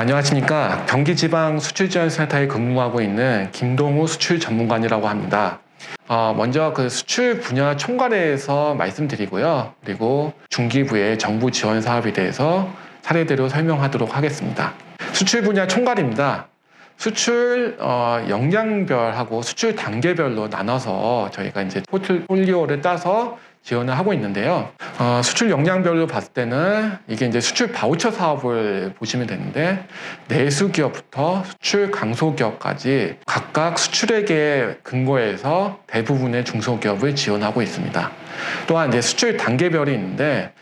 안녕하십니까. 경기지방수출지원센터에 근무하고 있는 김동우 수출 전문관이라고 합니다. 먼저 그 수출 분야 총괄회에서 말씀드리고요. 그리고 중기부의 정부 지원 사업에 대해서 차례대로 설명하도록 하겠습니다. 수출 분야 총괄입니다. 수출 역량별하고 수출 단계별로 나눠서 저희가 이제 포트폴리오를 따서 지원을 하고 있는데요. 수출 역량별로 봤을 때는 이게 이제 수출 바우처 사업을 보시면 되는데, 내수기업부터 수출 강소기업까지 각각 수출액에 근거해서 대부분의 중소기업을 지원하고 있습니다. 또한 이제 수출 단계별이 있는데,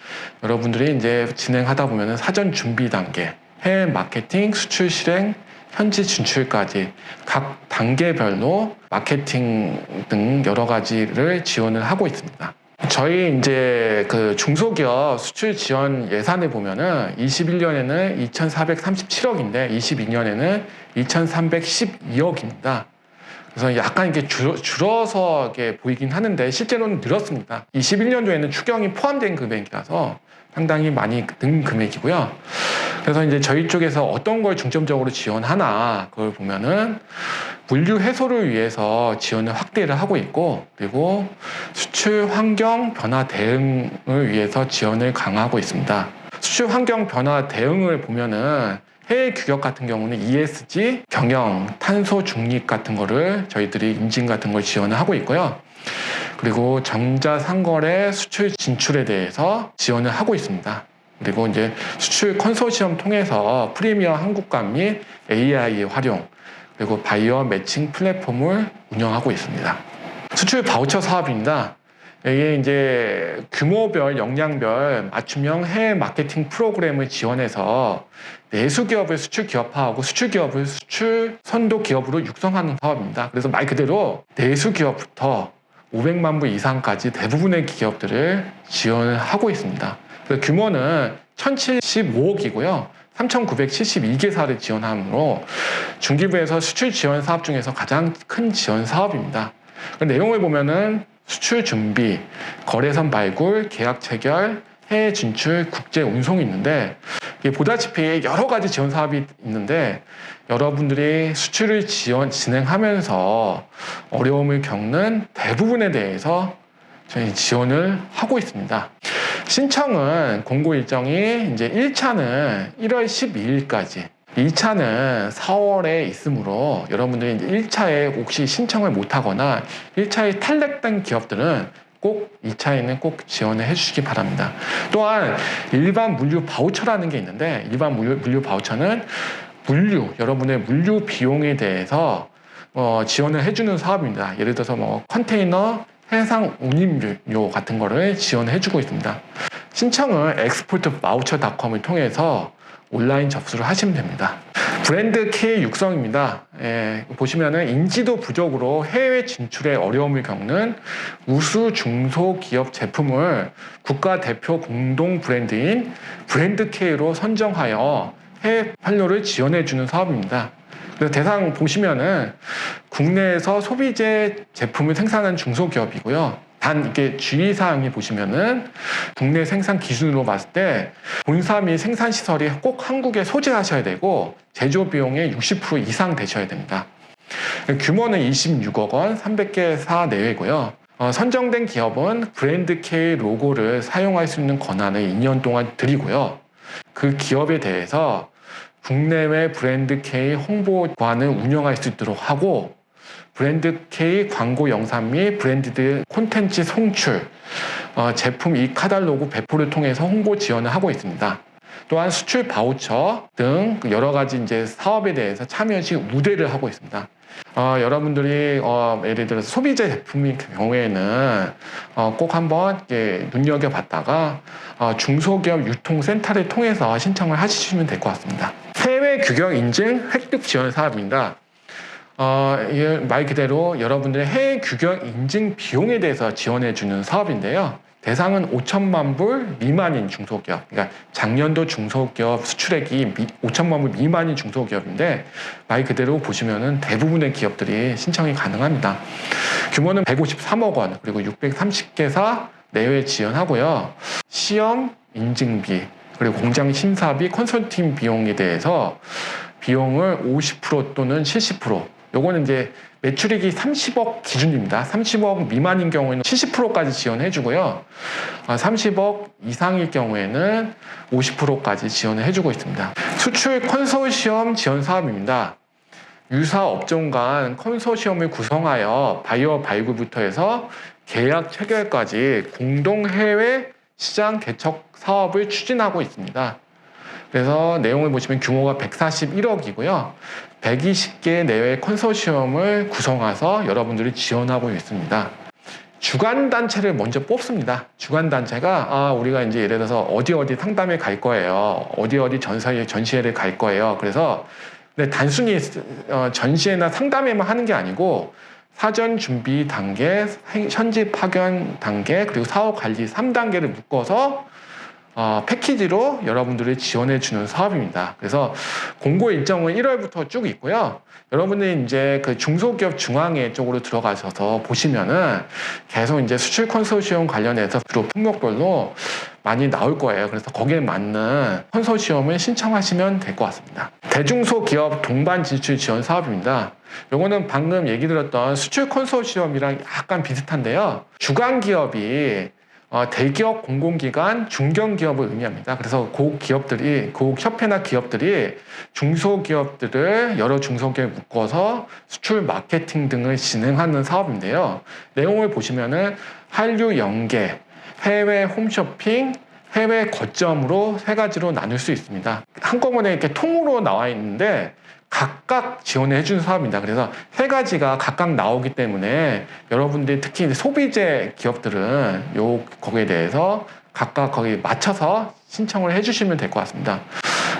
여러분들이 이제 진행하다 보면 사전 준비 단계, 해외 마케팅, 수출 실행, 현지 진출까지 각 단계별로 마케팅 등 여러 가지를 지원을 하고 있습니다. 저희 이제 그 중소기업 수출 지원 예산을 보면은 21년에는 2,437억인데 22년에는 2,312억입니다. 그래서 약간 이게 줄어서 이렇게 보이긴 하는데 실제로는 늘었습니다. 21년도에는 추경이 포함된 금액이라서 상당히 많이 는 금액이고요. 그래서 이제 저희 쪽에서 어떤 걸 중점적으로 지원하나 그걸 보면은 물류 해소를 위해서 지원을 확대를 하고 있고, 그리고 수출 환경 변화 대응을 위해서 지원을 강화하고 있습니다. 수출 환경 변화 대응을 보면은 해외 규격 같은 경우는 ESG, 경영, 탄소 중립 같은 거를 저희들이 인증 같은 걸 지원을 하고 있고요. 그리고 전자상거래 수출 진출에 대해서 지원을 하고 있습니다. 그리고 이제 수출 컨소시엄 통해서 프리미엄 한국관 및 AI 활용, 그리고 바이어 매칭 플랫폼을 운영하고 있습니다. 수출 바우처 사업입니다. 이게 이제 규모별, 역량별 맞춤형 해외 마케팅 프로그램을 지원해서 내수기업을 수출 기업화하고 수출기업을 수출 선도 기업으로 육성하는 사업입니다. 그래서 말 그대로 내수기업부터 500만 불 이상까지 대부분의 기업들을 지원을 하고 있습니다. 규모는 1,075억이고요. 3,972개사를 지원하므로 중기부에서 수출 지원 사업 중에서 가장 큰 지원 사업입니다. 내용을 보면은 수출 준비, 거래선 발굴, 계약 체결, 해외 진출, 국제 운송이 있는데, 보다시피 여러 가지 지원 사업이 있는데 여러분들이 수출을 진행하면서 어려움을 겪는 대부분에 대해서 저희 지원을 하고 있습니다. 신청은 공고 일정이 이제 1차는 1월 12일까지, 2차는 4월에 있으므로 여러분들이 이제 1차에 혹시 신청을 못하거나 1차에 탈락된 기업들은 꼭 2차에는 꼭 지원을 해주시기 바랍니다. 또한 일반 물류 바우처라는 게 있는데, 일반 물류 바우처는 여러분의 물류 비용에 대해서 지원을 해주는 사업입니다. 예를 들어서 컨테이너 해상 운임료 같은 거를 지원해주고 있습니다. 신청은 exportvoucher.com을 통해서 온라인 접수를 하시면 됩니다. 브랜드 K 육성입니다. 보시면은 인지도 부족으로 해외 진출에 어려움을 겪는 우수 중소기업 제품을 국가대표 공동 브랜드인 브랜드 K로 선정하여 해외 판로를 지원해주는 사업입니다. 그래서 대상 보시면은 국내에서 소비재 제품을 생산하는 중소기업이고요. 단 이게 주의사항이 보시면은 국내 생산 기준으로 봤을 때 본사 및 생산 시설이 꼭 한국에 소재하셔야 되고 제조 비용의 60% 이상 되셔야 됩니다. 규모는 26억 원, 300개사 내외고요. 선정된 기업은 브랜드 K 로고를 사용할 수 있는 권한을 2년 동안 드리고요. 그 기업에 대해서 국내외 브랜드 K 홍보관을 운영할 수 있도록 하고, 브랜드 K 광고 영상 및 브랜디드 콘텐츠 송출, 제품 이카달로그 배포를 통해서 홍보 지원을 하고 있습니다. 또한 수출 바우처 등 여러 가지 이제 사업에 대해서 참여 시 우대를 하고 있습니다. 여러분들이 예를 들어서 소비재 제품인 경우에는 꼭 한번 눈여겨봤다가 중소기업 유통센터를 통해서 신청을 하시면 될 것 같습니다. 해외 규격 인증 획득 지원 사업입니다. 말 그대로 여러분들의 해외 규격 인증 비용에 대해서 지원해주는 사업인데요. 대상은 5천만 불 미만인 중소기업, 그러니까 작년도 중소기업 수출액이 5천만 불 미만인 중소기업인데, 말 그대로 보시면은 대부분의 기업들이 신청이 가능합니다. 규모는 153억 원, 그리고 630개사 내외 지원하고요. 시험 인증비, 그리고 공장 심사비, 컨설팅 비용에 대해서 비용을 50% 또는 70%. 요거는 이제 매출액이 30억 기준입니다. 30억 미만인 경우에는 70%까지 지원해 주고요. 30억 이상일 경우에는 50%까지 지원을 해주고 있습니다. 수출 컨소시엄 지원 사업입니다. 유사 업종 간 컨소시엄을 구성하여 바이오 발굴부터 해서 계약 체결까지 공동 해외 시장 개척 사업을 추진하고 있습니다. 그래서 내용을 보시면 규모가 141억이고요. 120개 내외 컨소시엄을 구성해서 여러분들이 지원하고 있습니다. 주관단체를 먼저 뽑습니다. 주관단체가 우리가 이제 예를 들어서 어디 상담에 갈 거예요. 어디 전시회를 갈 거예요. 그래서 근데 단순히 전시회나 상담회만 하는 게 아니고 사전 준비 단계, 현지 파견 단계, 그리고 사업 관리 3단계를 묶어서 패키지로 여러분들이 지원해 주는 사업입니다. 그래서 공고 일정은 1월부터 쭉 있고요. 여러분들이 이제 그 중소기업 중앙회 쪽으로 들어가셔서 보시면은 계속 이제 수출 컨소시엄 관련해서 주로 품목별로 많이 나올 거예요. 그래서 거기에 맞는 컨소시엄을 신청하시면 될 것 같습니다. 대중소기업 동반 진출 지원 사업입니다. 요거는 방금 얘기 드렸던 수출 컨소시엄이랑 약간 비슷한데요. 주관기업이 대기업, 공공기관, 중견기업을 의미합니다. 그래서 협회나 기업들이 중소기업들을 여러 중소기업에 묶어서 수출 마케팅 등을 진행하는 사업인데요. 내용을 보시면은 한류 연계, 해외 홈쇼핑, 해외 거점으로 세 가지로 나눌 수 있습니다. 한꺼번에 이렇게 통으로 나와 있는데 각각 지원해 준 사업입니다. 그래서 세 가지가 각각 나오기 때문에 여러분들이 특히 소비재 기업들은 거기에 대해서 각각 거기 맞춰서 신청을 해주시면 될 것 같습니다.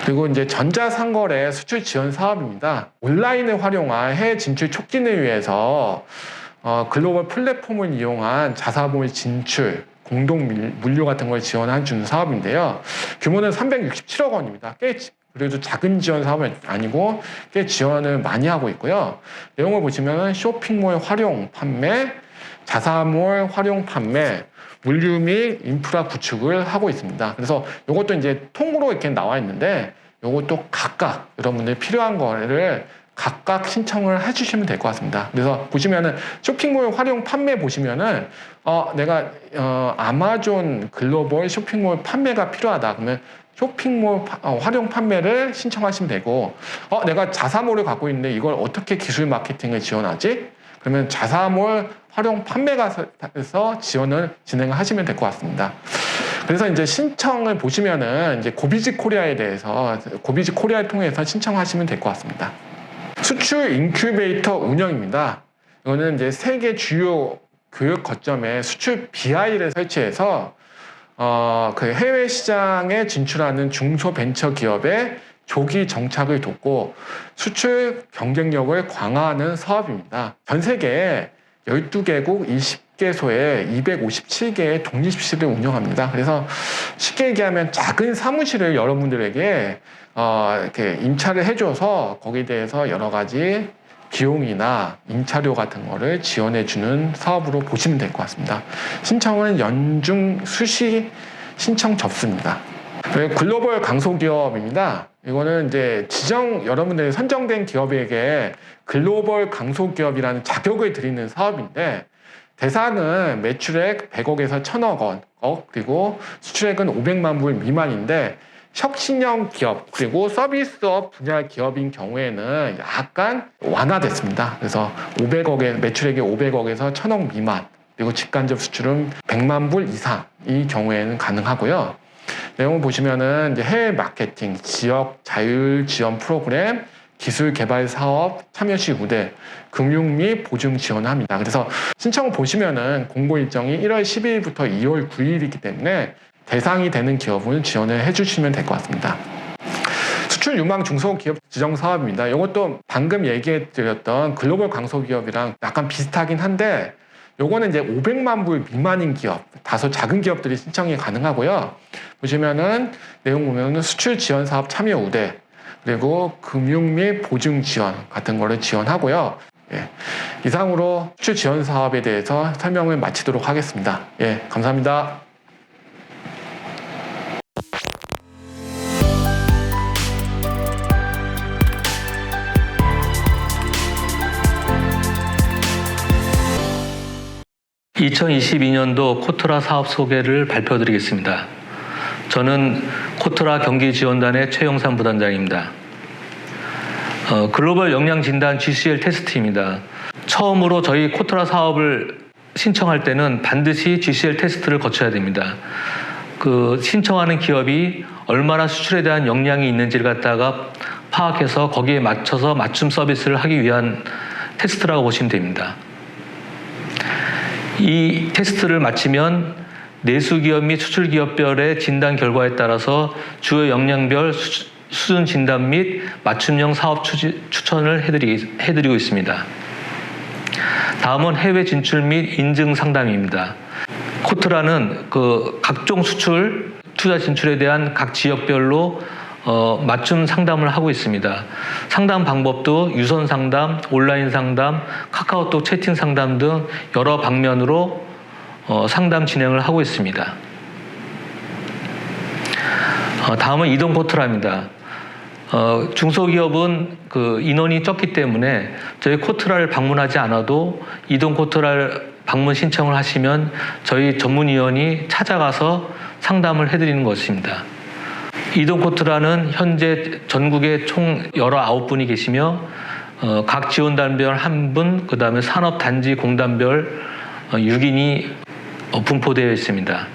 그리고 이제 전자상거래 수출 지원 사업입니다. 온라인을 활용한 해외 진출 촉진을 위해서 글로벌 플랫폼을 이용한 자사몰 진출, 공동 물류 같은 걸 지원해 주는 사업인데요. 규모는 367억 원입니다. 그래도 작은 지원 사업은 아니고 꽤 지원을 많이 하고 있고요. 내용을 보시면 쇼핑몰 활용 판매, 자사몰 활용 판매, 물류 및 인프라 구축을 하고 있습니다. 그래서 이것도 이제 통으로 이렇게 나와 있는데 이것도 각각 여러분들 필요한 거를 각각 신청을 해주시면 될 것 같습니다. 그래서 보시면은 쇼핑몰 활용 판매 보시면은 내가 아마존 글로벌 쇼핑몰 판매가 필요하다 그러면 쇼핑몰 활용 판매를 신청하시면 되고 내가 자사몰을 갖고 있는데 이걸 어떻게 기술 마케팅을 지원하지? 그러면 자사몰 활용 판매가서 지원을 진행하시면 될 것 같습니다. 그래서 이제 신청을 보시면은 이제 고비즈 코리아에 대해서 고비즈 코리아를 통해서 신청하시면 될 것 같습니다. 수출 인큐베이터 운영입니다. 이거는 이제 세계 주요 교육 거점에 수출 BI를 설치해서 그 해외 시장에 진출하는 중소벤처기업의 조기 정착을 돕고 수출 경쟁력을 강화하는 사업입니다. 전 세계에 12개국 20개소에 257개의 독립실을 운영합니다. 그래서 쉽게 얘기하면 작은 사무실을 여러분들에게 이렇게 임차를 해줘서 거기에 대해서 여러 가지 비용이나 임차료 같은 거를 지원해주는 사업으로 보시면 될 것 같습니다. 신청은 연중 수시 신청 접수입니다. 글로벌 강소기업입니다. 이거는 이제 여러분들이 선정된 기업에게 글로벌 강소기업이라는 자격을 드리는 사업인데 대상은 매출액 100억에서 1000억 원, 그리고 수출액은 500만 불 미만인데 혁신형 기업 그리고 서비스업 분야 기업인 경우에는 약간 완화됐습니다. 그래서 매출액이 500억에서 1000억 미만 그리고 직간접 수출은 100만 불 이상 이 경우에는 가능하고요. 내용을 보시면은 이제 해외 마케팅, 지역 자율 지원 프로그램, 기술 개발 사업, 참여 시 우대, 금융 및 보증 지원합니다. 그래서 신청을 보시면은 공고 일정이 1월 12일부터 2월 9일이기 때문에 대상이 되는 기업을 지원을 해주시면 될 것 같습니다. 수출 유망 중소기업 지정 사업입니다. 이것도 방금 얘기해드렸던 글로벌 강소기업이랑 약간 비슷하긴 한데 요거는 이제 500만 불 미만인 기업, 다소 작은 기업들이 신청이 가능하고요. 보시면은 내용 보면은 수출 지원 사업 참여 우대, 그리고 금융 및 보증 지원 같은 거를 지원하고요. 이상으로 수출 지원 사업에 대해서 설명을 마치도록 하겠습니다. 감사합니다. 2022년도 코트라 사업 소개를 발표드리겠습니다. 저는 코트라 경기지원단의 최영삼 부단장입니다. 글로벌 역량진단 GCL 테스트입니다. 처음으로 저희 코트라 사업을 신청할 때는 반드시 GCL 테스트를 거쳐야 됩니다. 신청하는 기업이 얼마나 수출에 대한 역량이 있는지를 갖다가 파악해서 거기에 맞춰서 맞춤 서비스를 하기 위한 테스트라고 보시면 됩니다. 이 테스트를 마치면 내수기업 및 수출기업별의 진단 결과에 따라서 주요 역량별 수준 진단 및 맞춤형 사업 추천을 해드리고 있습니다. 다음은 해외 진출 및 인증 상담입니다. 코트라는 각종 수출, 투자 진출에 대한 각 지역별로 맞춤 상담을 하고 있습니다. 상담 방법도 유선 상담, 온라인 상담, 카카오톡 채팅 상담 등 여러 방면으로 상담 진행을 하고 있습니다. 다음은 이동 코트라입니다. 중소기업은 인원이 적기 때문에 저희 코트라를 방문하지 않아도 이동 코트라를 방문 신청을 하시면 저희 전문위원이 찾아가서 상담을 해드리는 것입니다. 이동 코트라는 현재 전국에 총 19분이 계시며 각 지원단별 1분, 그 다음에 산업단지 공단별 6인이 분포되어 있습니다.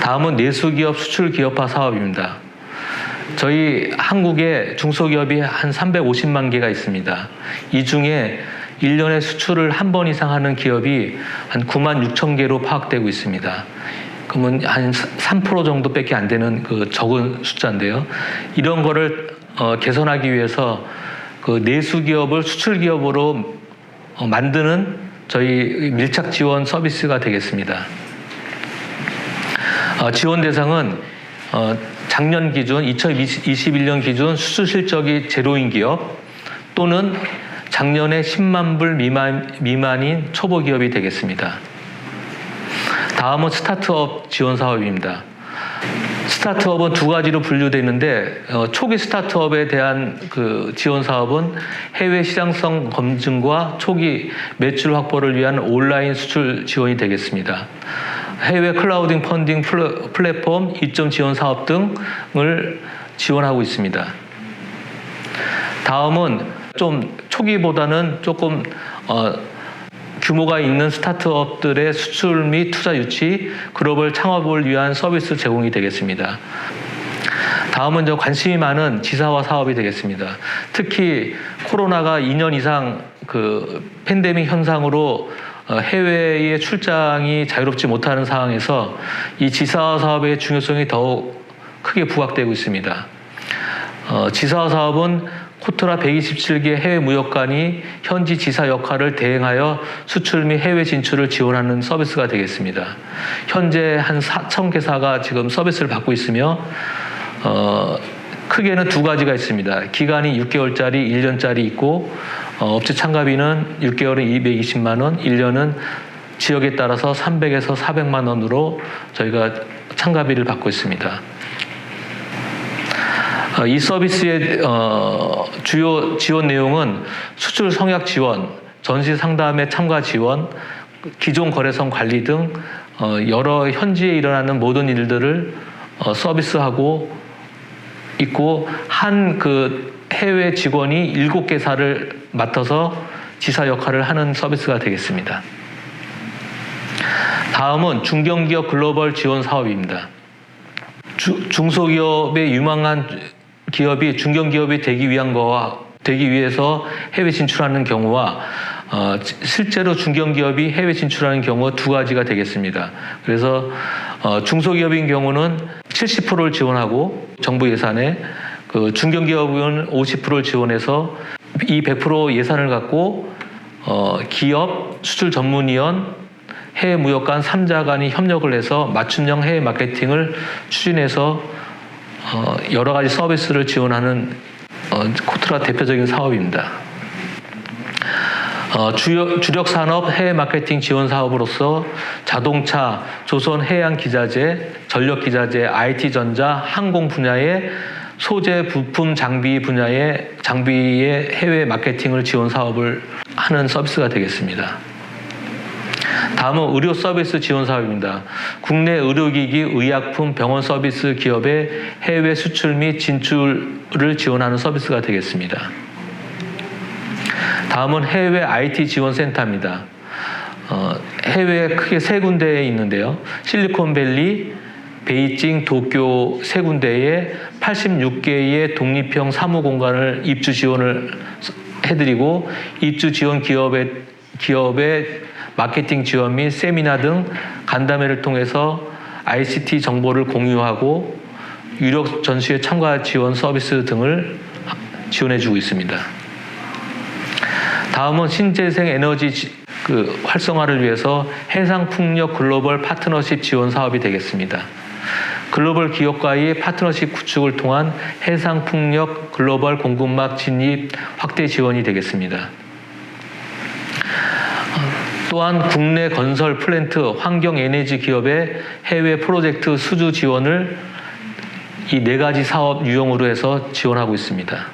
다음은 내수기업 수출기업화 사업입니다. 저희 한국에 중소기업이 한 350만 개가 있습니다. 이 중에 1년에 수출을 한 번 이상 하는 기업이 한 9만 6천 개로 파악되고 있습니다. 그러면 한 3% 정도밖에 안 되는 적은 숫자인데요. 이런 거를 개선하기 위해서 내수기업을 수출기업으로 만드는 저희 밀착 지원 서비스가 되겠습니다. 지원 대상은 작년 기준, 2021년 기준 수출 실적이 제로인 기업 또는 작년에 10만 불 미만인 초보 기업이 되겠습니다. 다음은 스타트업 지원 사업입니다. 스타트업은 두 가지로 분류되는데 초기 스타트업에 대한 지원 사업은 해외 시장성 검증과 초기 매출 확보를 위한 온라인 수출 지원이 되겠습니다. 해외 클라우딩 펀딩 플랫폼 이점 지원 사업 등을 지원하고 있습니다. 다음은 좀 초기보다는 조금 규모가 있는 스타트업들의 수출 및 투자 유치, 글로벌 창업을 위한 서비스 제공이 되겠습니다. 다음은 관심이 많은 지사화 사업이 되겠습니다. 특히 코로나가 2년 이상 팬데믹 현상으로 해외의 출장이 자유롭지 못하는 상황에서 이 지사화 사업의 중요성이 더욱 크게 부각되고 있습니다. 지사화 사업은 코트라 127개 해외 무역관이 현지 지사 역할을 대행하여 수출 및 해외 진출을 지원하는 서비스가 되겠습니다. 현재 한 4,000개사가 지금 서비스를 받고 있으며 크게는 두 가지가 있습니다. 기간이 6개월짜리, 1년짜리 있고 업체 참가비는 6개월은 220만 원, 1년은 지역에 따라서 300에서 400만 원으로 저희가 참가비를 받고 있습니다. 이 서비스의 주요 지원 내용은 수출 성약 지원, 전시 상담의 참가 지원, 기존 거래선 관리 등 여러 현지에 일어나는 모든 일들을 서비스하고 있고 한 해외 직원이 7개사를 맡아서 지사 역할을 하는 서비스가 되겠습니다. 다음은 중견기업 글로벌 지원 사업입니다. 중소기업의 유망한 기업이 중견기업이 되기 위해서 해외 진출하는 경우와 실제로 중견기업이 해외 진출하는 경우 두 가지가 되겠습니다. 그래서 중소기업인 경우는 70%를 지원하고 정부 예산에 중견기업은 50%를 지원해서 이 100% 예산을 갖고 기업, 수출 전문위원, 해외 무역관 3자 간이 협력을 해서 맞춤형 해외 마케팅을 추진해서 여러 가지 서비스를 지원하는 코트라 대표적인 사업입니다. 주력 산업 해외 마케팅 지원 사업으로서 자동차, 조선 해양 기자재, 전력 기자재, IT 전자, 항공 분야의 소재, 부품, 장비 분야의 장비의 해외 마케팅을 지원 사업을 하는 서비스가 되겠습니다. 다음은 의료 서비스 지원 사업입니다. 국내 의료기기, 의약품, 병원 서비스 기업의 해외 수출 및 진출을 지원하는 서비스가 되겠습니다. 다음은 해외 IT 지원 센터입니다. 해외에 크게 세 군데에 있는데요. 실리콘밸리, 베이징, 도쿄 세 군데에 86개의 독립형 사무공간을 입주 지원을 해드리고, 입주 지원 기업의 마케팅 지원 및 세미나 등 간담회를 통해서 ICT 정보를 공유하고 유력 전시회 참가 지원 서비스 등을 지원해주고 있습니다. 다음은 신재생 에너지 활성화를 위해서 해상풍력 글로벌 파트너십 지원 사업이 되겠습니다. 글로벌 기업과의 파트너십 구축을 통한 해상풍력 글로벌 공급망 진입 확대 지원이 되겠습니다. 또한 국내 건설 플랜트, 환경 에너지 기업의 해외 프로젝트 수주 지원을 이 네 가지 사업 유형으로 해서 지원하고 있습니다.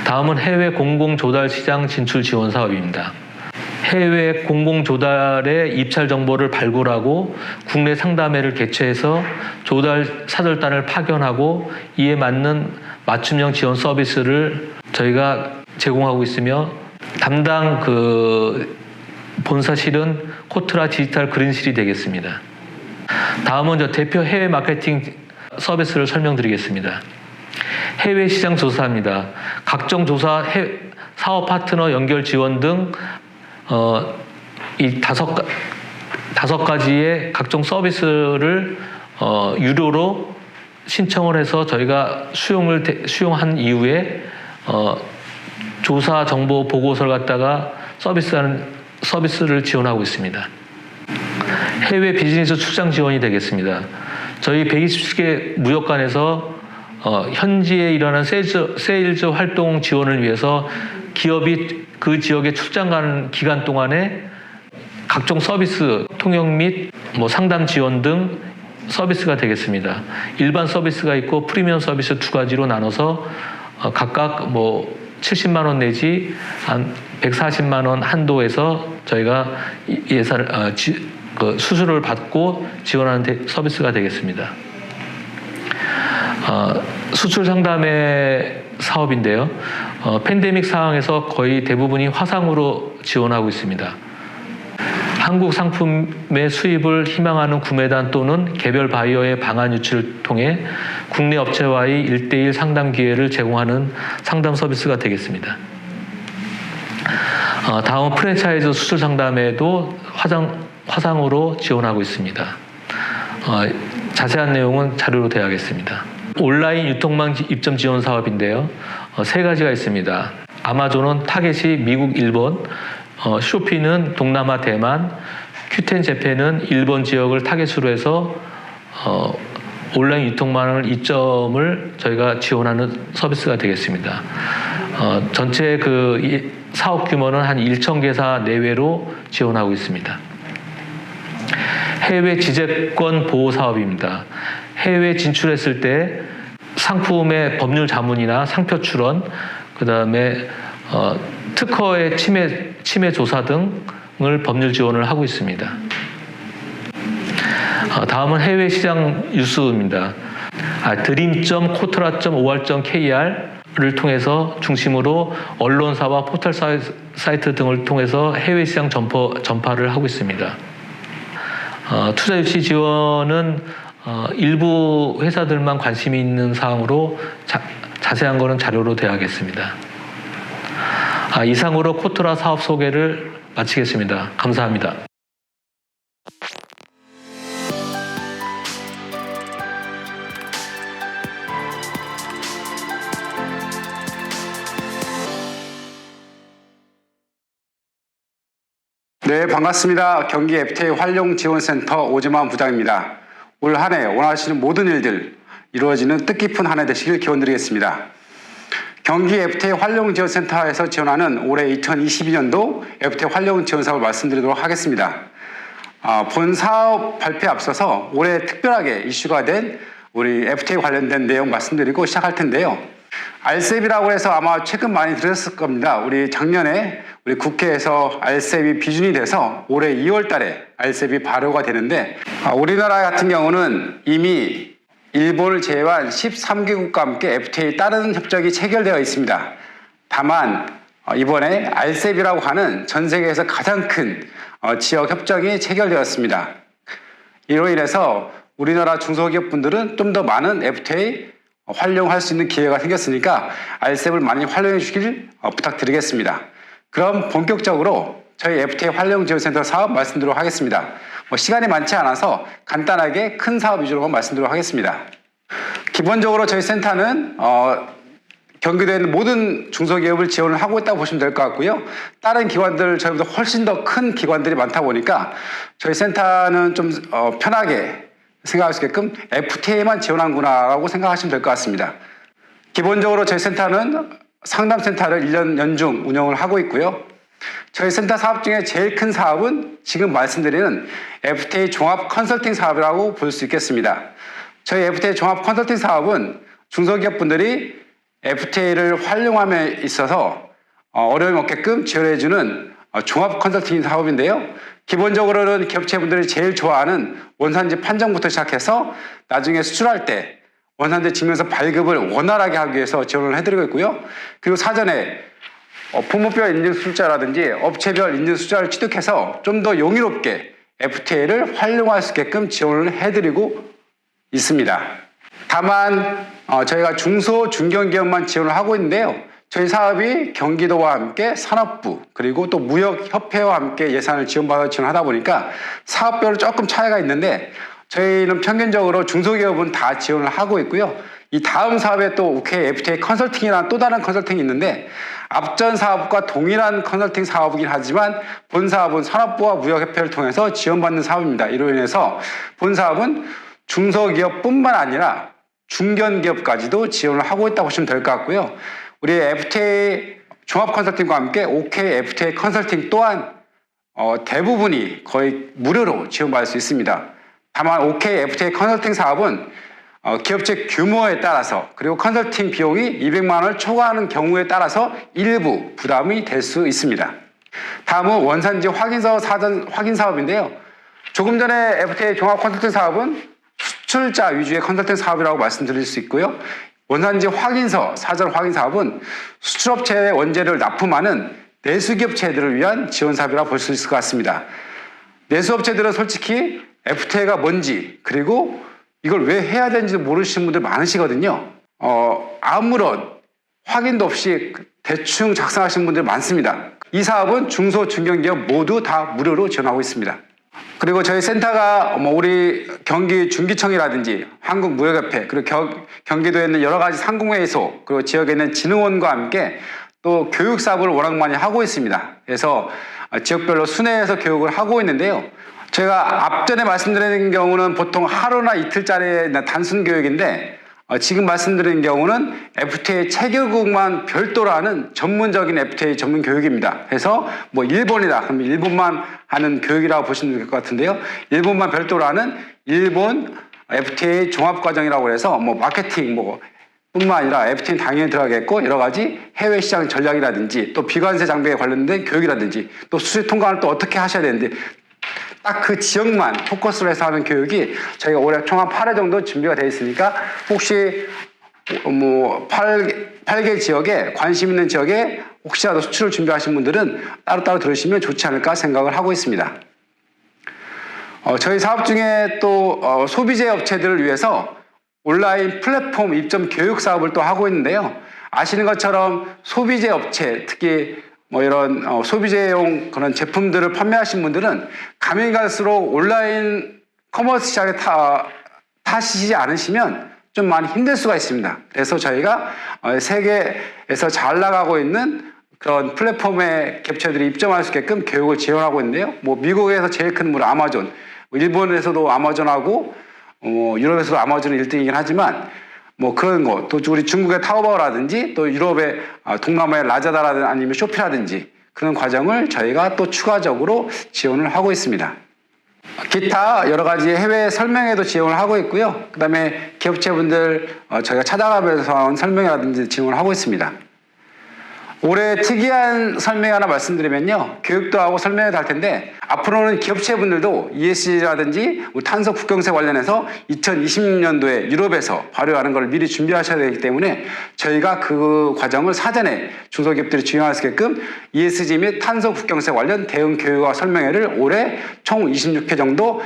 다음은 해외 공공조달 시장 진출 지원 사업입니다. 해외 공공조달의 입찰 정보를 발굴하고 국내 상담회를 개최해서 조달 사절단을 파견하고 이에 맞는 맞춤형 지원 서비스를 저희가 제공하고 있으며, 담당 본사실은 코트라 디지털 그린실이 되겠습니다. 다음은 대표 해외 마케팅 서비스를 설명드리겠습니다. 해외 시장 조사입니다. 각종 조사, 사업 파트너 연결 지원 등 이 다섯 가지의 각종 서비스를 유료로 신청을 해서 저희가 수용한 이후에 조사 정보 보고서를 갖다가 서비스를 지원하고 있습니다. 해외 비즈니스 출장 지원이 되겠습니다. 저희 127개 무역관에서 현지에 일어나는 세일즈 활동 지원을 위해서 기업이 그 지역에 출장 가는 기간 동안에 각종 서비스, 통역 및 상담 지원 등 서비스가 되겠습니다. 일반 서비스가 있고 프리미엄 서비스 두 가지로 나눠서 각각 70만 원 내지 한 140만 원 한도에서 저희가 수수료를 받고 지원하는 서비스가 되겠습니다. 수출 상담의 사업인데요. 팬데믹 상황에서 거의 대부분이 화상으로 지원하고 있습니다. 한국 상품의 수입을 희망하는 구매단 또는 개별 바이어의 방안 유치를 통해 국내 업체와의 1대1 상담 기회를 제공하는 상담 서비스가 되겠습니다. 다음 프랜차이즈 수출 상담에도 화상으로 지원하고 있습니다. 자세한 내용은 자료로 대하겠습니다. 온라인 유통망 입점 지원 사업인데요. 세 가지가 있습니다. 아마존은 타겟이 미국, 일본, 쇼피는 동남아, 대만, 큐텐 재팬은 일본 지역을 타겟으로 해서 온라인 유통망을 입점을 저희가 지원하는 서비스가 되겠습니다. 전체 사업 규모는 한 1,000개사 내외로 지원하고 있습니다. 해외 지재권 보호 사업입니다. 해외 진출했을 때 상품의 법률 자문이나 상표 출원, 그다음에 특허의 침해 조사 등을 법률 지원을 하고 있습니다. 다음은 해외 시장 뉴스입니다. dream.kotra.or.kr을 통해서 중심으로 언론사와 포털 사이트 등을 통해서 해외 시장 전파를 하고 있습니다. 투자 유치 지원은 일부 회사들만 관심이 있는 사항으로 자세한 거는 자료로 대하겠습니다. 이상으로 코트라 사업 소개를 마치겠습니다. 감사합니다. 네, 반갑습니다. 경기 FTA 활용지원센터 오재만 부장입니다. 올 한 해 원하시는 모든 일들 이루어지는 뜻깊은 한 해 되시길 기원드리겠습니다. 경기 FTA 활용지원센터에서 지원하는 올해 2022년도 FTA 활용지원 사업을 말씀드리도록 하겠습니다. 본 사업 발표에 앞서서 올해 특별하게 이슈가 된 우리 FTA 관련된 내용 말씀드리고 시작할 텐데요. RCEP이라고 해서 아마 최근 많이 들었을 겁니다. 우리 작년에 우리 국회에서 RCEP이 비준이 돼서 올해 2월 달에 RCEP이 발효가 되는데 우리나라 같은 경우는 이미 일본을 제외한 13개국과 함께 FTA에 따르는 협정이 체결되어 있습니다. 다만 이번에 RCEP이라고 하는 전 세계에서 가장 큰 지역 협정이 체결되었습니다. 이로 인해서 우리나라 중소기업분들은 좀 더 많은 FTA 활용할 수 있는 기회가 생겼으니까 RCEP을 많이 활용해 주길 부탁드리겠습니다. 그럼 본격적으로 저희 FTA 활용지원센터 사업 말씀드리도록 하겠습니다. 시간이 많지 않아서 간단하게 큰 사업 위주로 말씀드리도록 하겠습니다. 기본적으로 저희 센터는 경기도에 있는 모든 중소기업을 지원을 하고 있다고 보시면 될 것 같고요. 다른 기관들 저희보다 훨씬 더 큰 기관들이 많다 보니까 저희 센터는 좀 편하게 생각할 수 있게끔 FTA만 지원하는구나라고 생각하시면 될 것 같습니다. 기본적으로 저희 센터는 상담센터를 1년 연중 운영을 하고 있고요. 저희 센터 사업 중에 제일 큰 사업은 지금 말씀드리는 FTA 종합 컨설팅 사업이라고 볼 수 있겠습니다. 저희 FTA 종합 컨설팅 사업은 중소기업분들이 FTA를 활용함에 있어서 어려움이 없게끔 지원해주는 종합 컨설팅 사업인데요. 기본적으로는 기업체분들이 제일 좋아하는 원산지 판정부터 시작해서 나중에 수출할 때 원산지 증명서 발급을 원활하게 하기 위해서 지원을 해드리고 있고요. 그리고 사전에 품목별 인증 숫자라든지 업체별 인증 숫자를 취득해서 좀 더 용이롭게 FTA를 활용할 수 있게끔 지원을 해드리고 있습니다. 다만 저희가 중소 중견기업만 지원을 하고 있는데요. 저희 사업이 경기도와 함께 산업부 그리고 또 무역협회와 함께 예산을 지원받아 지원하다 보니까 사업별로 조금 차이가 있는데 저희는 평균적으로 중소기업은 다 지원을 하고 있고요. 이 다음 사업에 또 OK FTA 컨설팅이라는 또 다른 컨설팅이 있는데 앞전 사업과 동일한 컨설팅 사업이긴 하지만 본 사업은 산업부와 무역협회를 통해서 지원받는 사업입니다. 이로 인해서 본 사업은 중소기업뿐만 아니라 중견기업까지도 지원을 하고 있다고 보시면 될 것 같고요. 우리 FTA 종합 컨설팅과 함께 OK FTA 컨설팅 또한 대부분이 거의 무료로 지원받을 수 있습니다. 다만 OK FTA 컨설팅 사업은 기업체 규모에 따라서 그리고 컨설팅 비용이 200만 원을 초과하는 경우에 따라서 일부 부담이 될 수 있습니다. 다음은 원산지 확인서 사전 확인 사업인데요. 조금 전에 FTA 종합 컨설팅 사업은 수출자 위주의 컨설팅 사업이라고 말씀드릴 수 있고요. 원산지 확인서 사전 확인 사업은 수출업체의 원재료를 납품하는 내수기업체들을 위한 지원 사업이라고 볼 수 있을 것 같습니다. 내수업체들은 솔직히 FTA가 뭔지 그리고 이걸 왜 해야 되는지 모르시는 분들 많으시거든요. 아무런 확인도 없이 대충 작성하시는 분들 많습니다. 이 사업은 중소 중견기업 모두 다 무료로 지원하고 있습니다. 그리고 저희 센터가 우리 경기 중기청이라든지 한국무역협회 그리고 경기도에 있는 여러 가지 상공회의소 그리고 지역에 있는 진흥원과 함께 또 교육 사업을 워낙 많이 하고 있습니다. 그래서 지역별로 순회해서 교육을 하고 있는데요. 제가 앞전에 말씀드린 경우는 보통 하루나 이틀짜리 단순 교육인데 지금 말씀드린 경우는 FTA 체결국만 별도로 하는 전문적인 FTA 전문 교육입니다. 그래서 일본이다 그러면 일본만 하는 교육이라고 보시면 될 것 같은데요. 일본만 별도로 하는 일본 FTA 종합과정이라고 해서 마케팅 뿐만 아니라 FTA는 당연히 들어가겠고 여러 가지 해외 시장 전략이라든지 또 비관세 장벽에 관련된 교육이라든지 또 수출 통관을 또 어떻게 하셔야 되는지 딱 그 지역만 포커스로 해서 하는 교육이 저희가 올해 총 한 8회 정도 준비가 되어 있으니까 혹시 8개 지역에 관심 있는 지역에 혹시라도 수출을 준비하신 분들은 따로따로 들으시면 좋지 않을까 생각을 하고 있습니다. 저희 사업 중에 또 소비재 업체들을 위해서 온라인 플랫폼 입점 교육 사업을 또 하고 있는데요. 아시는 것처럼 소비재 업체 특히 이런 소비재용 그런 제품들을 판매하신 분들은 가면 갈수록 온라인 커머스 시장에 타시지 않으시면 좀 많이 힘들 수가 있습니다. 그래서 저희가 세계에서 잘 나가고 있는 그런 플랫폼에 캡처들이 입점할 수 있게끔 교육을 지원하고 있는데요. 미국에서 제일 큰 아마존, 일본에서도 아마존하고 유럽에서도 아마존은 1등이긴 하지만 그런 거, 또 우리 중국의 타오바오라든지 또 유럽의 동남아의 라자다라든지 아니면 쇼피라든지 그런 과정을 저희가 또 추가적으로 지원을 하고 있습니다. 기타 여러 가지 해외 설명회도 지원을 하고 있고요. 그다음에 기업체분들 저희가 찾아가면서 설명회라든지 지원을 하고 있습니다. 올해 특이한 설명회 하나 말씀드리면요. 교육도 하고 설명회도 할 텐데 앞으로는 기업체분들도 ESG라든지 탄소 국경세 관련해서 2026년도에 유럽에서 발효하는 걸 미리 준비하셔야 되기 때문에 저희가 그 과정을 사전에 중소기업들이 주행할 수 있게끔 ESG 및 탄소 국경세 관련 대응 교육과 설명회를 올해 총 26회 정도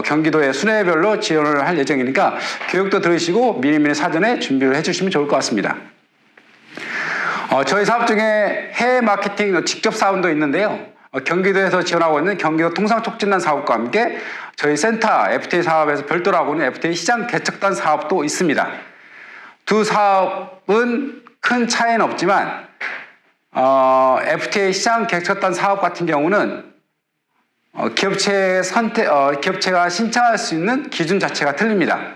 경기도의 순회별로 지원을 할 예정이니까 교육도 들으시고 미리미리 사전에 준비를 해주시면 좋을 것 같습니다. 저희 사업 중에 해외 마케팅 직접 사업도 있는데요. 경기도에서 지원하고 있는 경기도 통상촉진단 사업과 함께 저희 센터 FTA 사업에서 별도로 하고 있는 FTA 시장 개척단 사업도 있습니다. 두 사업은 큰 차이는 없지만 FTA 시장 개척단 사업 같은 경우는 기업체가 신청할 수 있는 기준 자체가 틀립니다.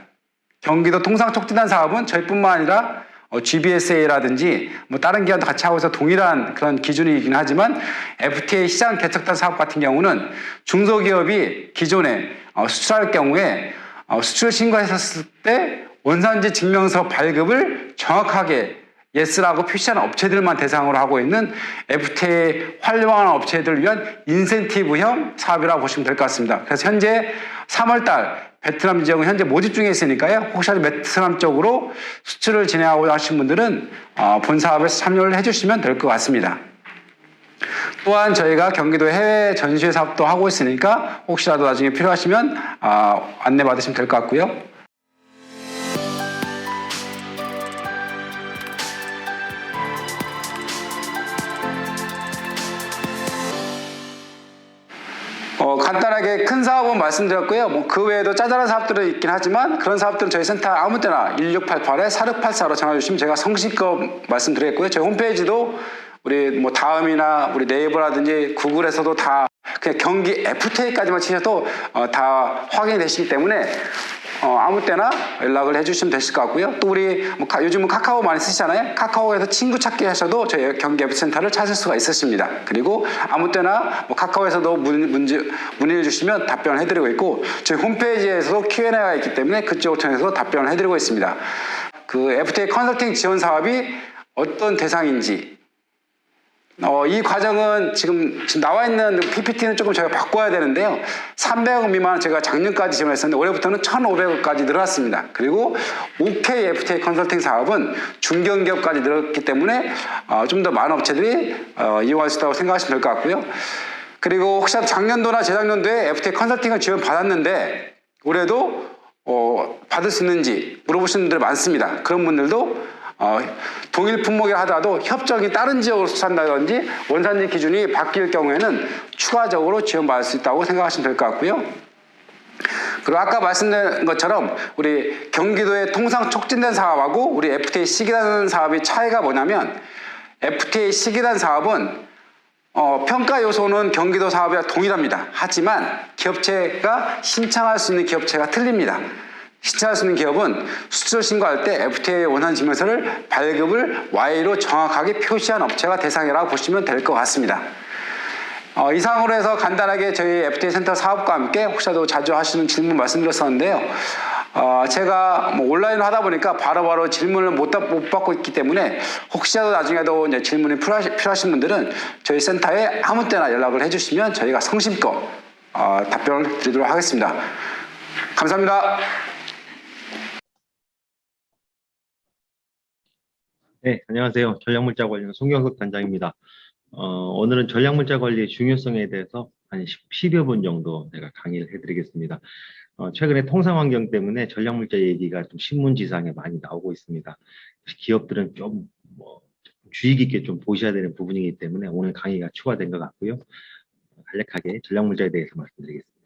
경기도 통상촉진단 사업은 저희뿐만 아니라 GBSA라든지 뭐 다른 기관도 같이 하고 있어 동일한 그런 기준이긴 하지만 FTA 시장 개척단 사업 같은 경우는 중소기업이 기존에 수출할 경우에 수출 신고했었을 때 원산지 증명서 발급을 정확하게 예스라고 표시한 업체들만 대상으로 하고 있는 FTA 활용하는 업체들을 위한 인센티브형 사업이라고 보시면 될 것 같습니다. 그래서 현재 3월달 베트남 지역은 현재 모집 중에 있으니까요. 혹시라도 베트남 쪽으로 수출을 진행하고 하신 분들은 본 사업에서 참여를 해주시면 될 것 같습니다. 또한 저희가 경기도 해외 전시회 사업도 하고 있으니까 혹시라도 나중에 필요하시면 안내 받으시면 될 것 같고요. 간단하게 큰 사업은 말씀드렸고요. 뭐 그 외에도 짜잘한 사업들은 있긴 하지만 그런 사업들은 저희 센터 아무 때나 1688-4684로 전화 주시면 제가 성실껏 말씀드리겠고요. 저희 홈페이지도 우리 뭐 다음이나 우리 네이버라든지 구글에서도 다 그냥 경기 FTA까지만 치셔도 다 확인이 되시기 때문에 아무 때나 연락을 해주시면 되실 것 같고요. 또 우리 뭐 요즘은 카카오 많이 쓰시잖아요. 카카오에서 친구 찾기 하셔도 저희 경기 FT센터를 찾을 수가 있으십니다. 그리고 아무 때나 뭐 카카오에서도 문의해 주시면 답변을 해드리고 있고 저희 홈페이지에서도 Q&A가 있기 때문에 그쪽을 통해서 답변을 해드리고 있습니다. 그 FTA 컨설팅 지원 사업이 어떤 대상인지 이 과정은 지금 나와 있는 PPT는 조금 저희가 바꿔야 되는데요. 300억 미만 제가 작년까지 지원했었는데 올해부터는 1,500억까지 늘어났습니다. 그리고 OK FTA 컨설팅 사업은 중견기업까지 늘었기 때문에 좀 더 많은 업체들이 이용할 수 있다고 생각하시면 될 것 같고요. 그리고 혹시 작년도나 재작년도에 FTA 컨설팅을 지원 받았는데 올해도 받을 수 있는지 물어보시는 분들이 많습니다. 그런 분들도 동일 품목이라 하더라도 협정이 다른 지역으로 수산다든지 원산지 기준이 바뀔 경우에는 추가적으로 지원받을 수 있다고 생각하시면 될 것 같고요. 그리고 아까 말씀드린 것처럼 우리 경기도의 통상 촉진된 사업하고 우리 FTA 시기단 사업의 차이가 뭐냐면 FTA 시기단 사업은 평가 요소는 경기도 사업이랑 동일합니다. 하지만 기업체가 신청할 수 있는 기업체가 틀립니다. 신청할 수 있는 기업은 수출 신고할 때 FTA 원산 증명서를 발급을 Y로 정확하게 표시한 업체가 대상이라고 보시면 될 것 같습니다. 이상으로 해서 간단하게 저희 FTA 센터 사업과 함께 혹시라도 자주 하시는 질문 말씀드렸었는데요. 제가 뭐 온라인으로 하다 보니까 바로바로 질문을 못 받고 있기 때문에 혹시라도 나중에도 이제 질문이 필요하신 분들은 저희 센터에 아무 때나 연락을 해주시면 저희가 성심껏 답변을 드리도록 하겠습니다. 감사합니다. 네, 안녕하세요. 전략물자 관련 송경석 단장입니다. 오늘은 전략물자 관리의 중요성에 대해서 한 10여 분 정도 내가 강의를 해드리겠습니다. 최근에 통상환경 때문에 전략물자 얘기가 좀 신문지상에 많이 나오고 있습니다. 기업들은 좀 주의 깊게 좀 보셔야 되는 부분이기 때문에 오늘 강의가 추가된 것 같고요. 간략하게 전략물자에 대해서 말씀드리겠습니다.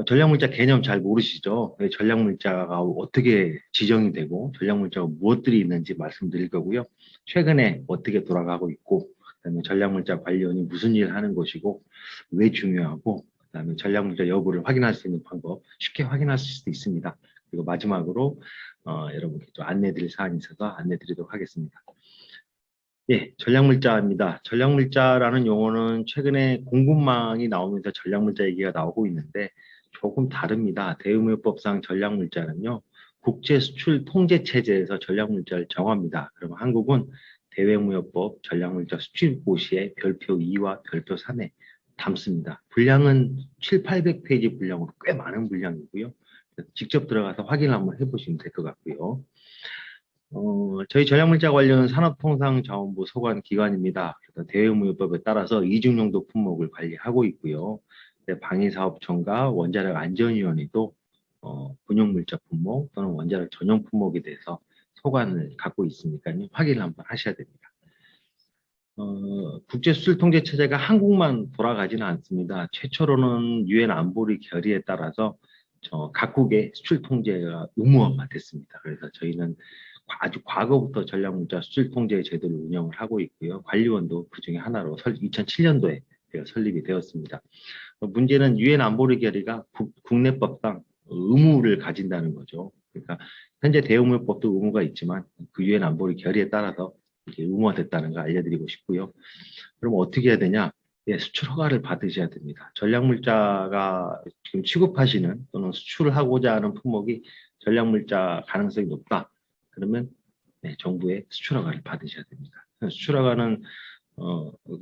전략물자 개념 잘 모르시죠? 전략물자가 어떻게 지정이 되고 전략물자가 무엇들이 있는지 말씀드릴 거고요. 최근에 어떻게 돌아가고 있고 그다음에 전략물자 관련이 무슨 일을 하는 것이고 왜 중요하고 그다음에 전략물자 여부를 확인할 수 있는 방법 쉽게 확인하실 수도 있습니다. 그리고 마지막으로 여러분께 좀 안내드릴 사항이 있어서 안내드리도록 하겠습니다. 예, 전략물자입니다. 전략물자라는 용어는 최근에 공급망이 나오면서 전략물자 얘기가 나오고 있는데 조금 다릅니다. 대의무역법상 전략물자는요, 국제수출 통제체제에서 전략물자를 정합니다. 그럼 한국은 대외무역법 전략물자 수출고시에 별표 2와 별표 3에 담습니다. 분량은 7, 800페이지 분량으로 꽤 많은 분량이고요. 직접 들어가서 확인을 한번 해보시면 될 것 같고요. 저희 전략물자 관련 산업통상자원부 소관 기관입니다. 그래서 대외무역법에 따라서 이중용도 품목을 관리하고 있고요. 방위사업청과 원자력 안전위원회도 군용물자 품목 또는 원자력 전용 품목에 대해서 소관을 갖고 있으니까요. 확인을 한번 하셔야 됩니다. 국제수출통제체제가 한국만 돌아가지는 않습니다. 최초로는 유엔 안보리 결의에 따라서 각국의 수출통제가 의무화됐습니다. 그래서 저희는 아주 과거부터 전략물자 수출통제 제도를 운영을 하고 있고요. 관리원도 그 중에 하나로 2007년도에 설립이 되었습니다. 문제는 유엔 안보리 결의가 국내법상 의무를 가진다는 거죠. 그러니까 현재 대의무역법도 의무가 있지만 그 유엔 안보리 결의에 따라서 이게 의무화됐다는 거 알려드리고 싶고요. 그럼 어떻게 해야 되냐? 예, 수출 허가를 받으셔야 됩니다. 전략물자가 지금 취급하시는 또는 수출을 하고자 하는 품목이 전략물자 가능성이 높다. 그러면 네, 정부의 수출 허가를 받으셔야 됩니다. 수출 허가는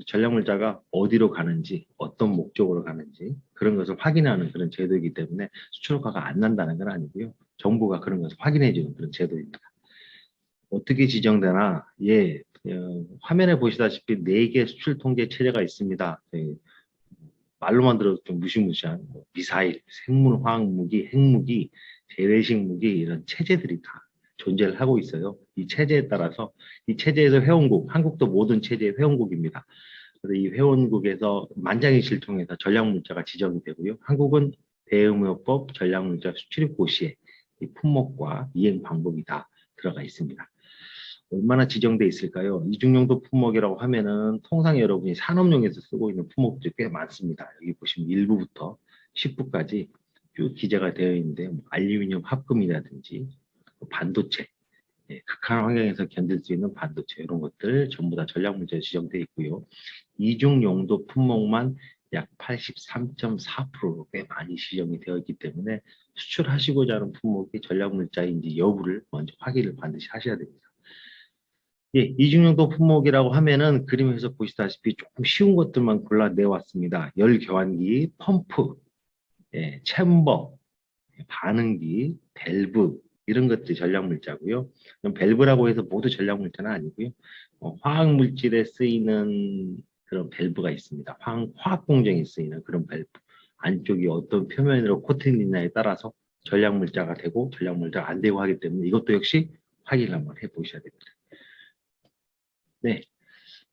전략물자가 어디로 가는지, 어떤 목적으로 가는지 그런 것을 확인하는 그런 제도이기 때문에 수출 허가가 안 난다는 건 아니고요. 정부가 그런 것을 확인해 주는 그런 제도입니다. 어떻게 지정되나? 예, 화면에 보시다시피 4개 수출 통제 체제가 있습니다. 말로만 들어도 좀 무시무시한 미사일, 생물 화학 무기, 핵무기, 재래식 무기 이런 체제들이 다 존재를 하고 있어요. 이 체제에 따라서 이 체제에서 회원국, 한국도 모든 체제의 회원국입니다. 그래서 이 회원국에서 만장일치를 통해서 전략물자가 지정이 되고요. 한국은 대의무역법 전략물자 수출입 고시에 이 품목과 이행 방법이 다 들어가 있습니다. 얼마나 지정돼 있을까요? 이중용도 품목이라고 하면은 통상 여러분이 산업용에서 쓰고 있는 품목들이 꽤 많습니다. 여기 보시면 1부부터 10부까지 쭉 기재가 되어 있는데 알루미늄 합금이라든지 반도체, 극한 환경에서 견딜 수 있는 반도체 이런 것들 전부 다 전략물자에 지정되어 있고요. 이중용도 품목만 약 83.4%로 꽤 많이 지정이 되어 있기 때문에 수출하시고자 하는 품목이 전략물자인지 여부를 먼저 확인을 반드시 하셔야 됩니다. 예, 이중용도 품목이라고 하면은 그림에서 보시다시피 조금 쉬운 것들만 골라내왔습니다. 열 교환기, 펌프, 챔버, 반응기, 밸브 이런 것들이 전략물자고요. 밸브라고 해서 모두 전략물자는 아니고요. 화학물질에 쓰이는 그런 밸브가 있습니다. 화학 공정에 쓰이는 그런 밸브. 안쪽이 어떤 표면으로 코팅되냐에 따라서 전략물자가 되고 전략물자가 안 되고 하기 때문에 이것도 역시 확인을 한번 해보셔야 됩니다. 네.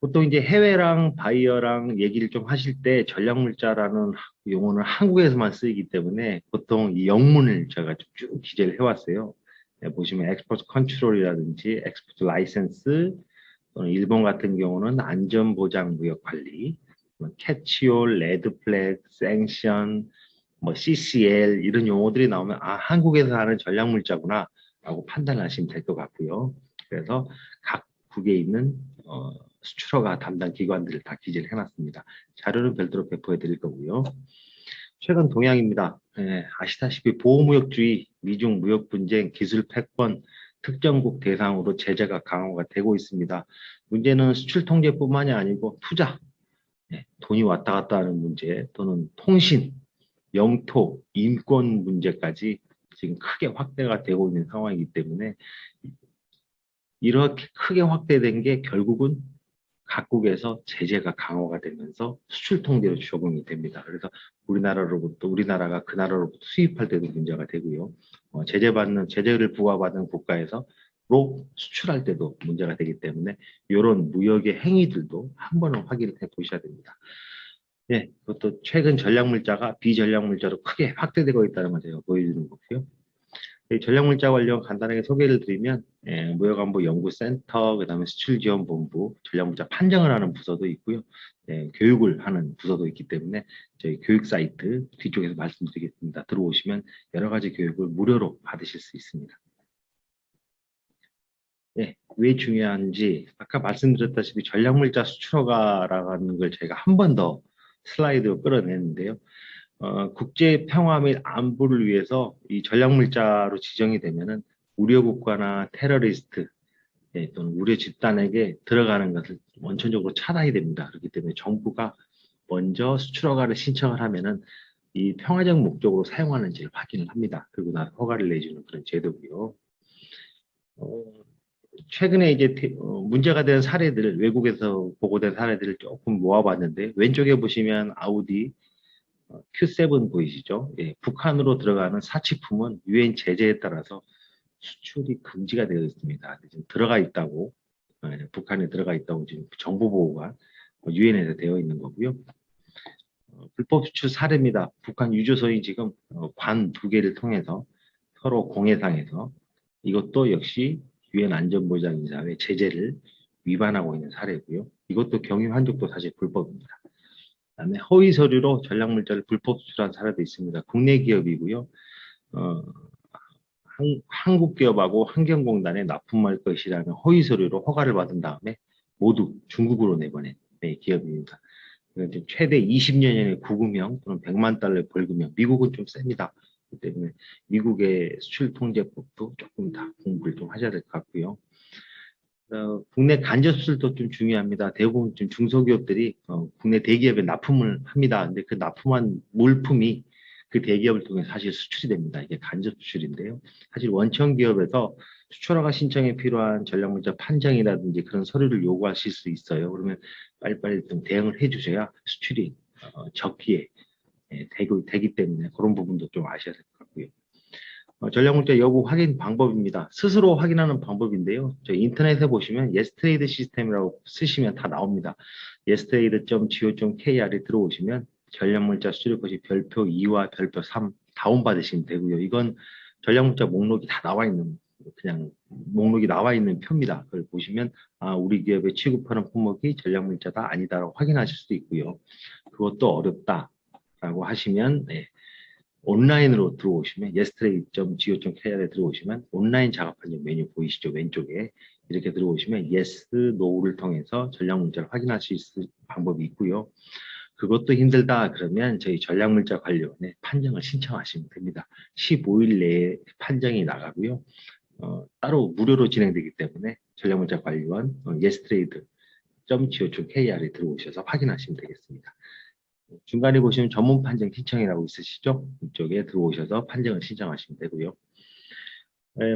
보통 이제 해외랑 바이어랑 얘기를 좀 하실 때 전략물자라는 용어는 한국에서만 쓰이기 때문에 보통 이 영문을 제가 쭉 기재를 해왔어요. 네, 보시면 엑스포트 컨트롤이라든지 엑스포트 라이센스 또는 일본 같은 경우는 안전보장무역관리, 캐치올, 레드플렉, 생션, CCL 이런 용어들이 나오면 아 한국에서 하는 전략물자구나 라고 판단하시면 될 것 같고요. 그래서 각국에 있는 수출허가 담당 기관들을 다 기재를 해놨습니다. 자료는 별도로 배포해 드릴 거고요. 최근 동향입니다. 아시다시피 보호무역주의, 미중 무역 분쟁, 기술 패권, 특정국 대상으로 제재가 강화가 되고 있습니다. 문제는 수출 통제뿐만이 아니고 투자, 돈이 왔다 갔다 하는 문제 또는 통신, 영토, 인권 문제까지 지금 크게 확대가 되고 있는 상황이기 때문에 이렇게 크게 확대된 게 결국은 각국에서 제재가 강화가 되면서 수출 통제로 적용이 됩니다. 그래서 우리나라가 그 나라로부터 수입할 때도 문제가 되고요. 제재를 부과받은 국가에서로 수출할 때도 문제가 되기 때문에 이런 무역의 행위들도 한 번은 확인을 해 보셔야 됩니다. 네, 그것도 최근 전략물자가 비전략물자로 크게 확대되고 있다는 걸 제가 보여주는 거고요. 전략물자 관련 간단하게 소개를 드리면 무역안보연구센터, 그다음에 수출지원본부, 전략물자 판정을 하는 부서도 있고요. 교육을 하는 부서도 있기 때문에 저희 교육 사이트 뒤쪽에서 말씀드리겠습니다. 들어오시면 여러 가지 교육을 무료로 받으실 수 있습니다. 왜 중요한지 아까 말씀드렸다시피 전략물자 수출허가라는 걸 제가 한 번 더 슬라이드로 끌어냈는데요. 국제 평화 및 안보를 위해서 이 전략물자로 지정이 되면은 우려 국가나 테러리스트 또는 우려 집단에게 들어가는 것을 원천적으로 차단이 됩니다. 그렇기 때문에 정부가 먼저 수출허가를 신청을 하면은 이 평화적 목적으로 사용하는지를 확인을 합니다. 그리고 나서 허가를 내주는 그런 제도고요. 최근에 이제 문제가 된 사례들을 외국에서 보고된 사례들을 조금 모아봤는데 왼쪽에 보시면 아우디 Q7 보이시죠? 예, 북한으로 들어가는 사치품은 유엔 제재에 따라서 수출이 금지가 되어 있습니다. 지금 들어가 있다고 북한에 들어가 있다고 지금 정보보호가 유엔에서 되어 있는 거고요. 불법 수출 사례입니다. 북한 유조선이 지금 관 2개를 통해서 서로 공해상에서 이것도 역시 유엔 안전보장이사회 제재를 위반하고 있는 사례고요. 이것도 경유 한족도 사실 불법입니다. 그다음에 허위 서류로 전략물자를 불법 수출한 사례도 있습니다. 국내 기업이고요. 한국 기업하고 환경공단에 납품할 것이라는 허위 서류로 허가를 받은 다음에 모두 중국으로 내보낸 기업입니다. 최대 20년의 구금형 또는 100만 달러의 벌금형. 미국은 좀 셉니다. 그렇기 때문에 미국의 수출 통제법도 조금 다 공부를 좀 하셔야 될 것 같고요. 국내 간접 수출도 좀 중요합니다. 대부분 좀 중소기업들이 국내 대기업에 납품을 합니다. 근데 그 납품한 물품이 그 대기업을 통해 사실 수출이 됩니다. 이게 간접 수출인데요. 사실 원천 기업에서 수출허가 신청에 필요한 전략물자 판정이라든지 그런 서류를 요구하실 수 있어요. 그러면 빨리빨리 좀 대응을 해주셔야 수출이 적기에 되기 때문에 그런 부분도 좀 아셔야 될 것 같고요. 전략물자 여부 확인 방법입니다. 스스로 확인하는 방법인데요. 저희 인터넷에 보시면 예스트레이드 시스템이라고 쓰시면 다 나옵니다. yestrade.go.kr에 들어오시면 전략물자 수출 것이 별표 2와 별표 3 다운받으시면 되고요. 이건 전략물자 목록이 다 나와 있는 그냥 목록이 나와 있는 표입니다. 그걸 보시면 우리 기업에 취급하는 품목이 전략물자다 아니다라고 확인하실 수도 있고요. 그것도 어렵다라고 하시면 온라인으로 들어오시면 yestrade.go.kr에 들어오시면 온라인 작업하는 메뉴 보이시죠? 왼쪽에 이렇게 들어오시면 yes, no를 통해서 전략물자를 확인하실 수 있는 방법이 있고요. 그것도 힘들다 그러면 저희 전략물자 관리원에 판정을 신청하시면 됩니다. 15일 내에 판정이 나가고요. 따로 무료로 진행되기 때문에 전략물자 관리원 yestrade.go.kr에 들어오셔서 확인하시면 되겠습니다. 중간에 보시면 전문 판정 신청이라고 있으시죠? 이쪽에 들어오셔서 판정을 신청하시면 되고요.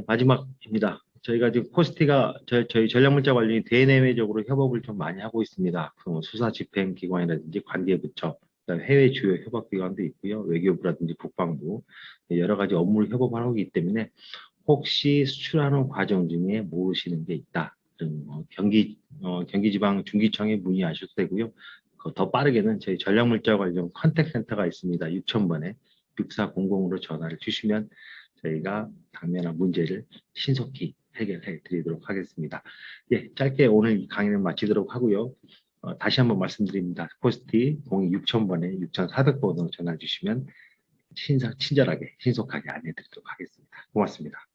마지막입니다. 저희가 지금 코스티가 저희 전략물자 관련이 대내외적으로 협업을 좀 많이 하고 있습니다. 수사 집행 기관이라든지 관계부처, 그다음에 해외 주요 협업 기관도 있고요. 외교부라든지 국방부 여러 가지 업무를 협업을 하고 있기 때문에 혹시 수출하는 과정 중에 모르시는 게 있다. 경기지방 중기청에 문의하셔도 되고요. 더 빠르게는 저희 전략물자 관련 컨택센터가 있습니다. 6000번에 6400으로 전화를 주시면 저희가 당면한 문제를 신속히 해결해 드리도록 하겠습니다. 예, 짧게 오늘 이 강의는 마치도록 하고요. 다시 한번 말씀드립니다. 코스티 02-6000번에 6400번으로 전화 주시면 친절하게 신속하게 안내 드리도록 하겠습니다. 고맙습니다.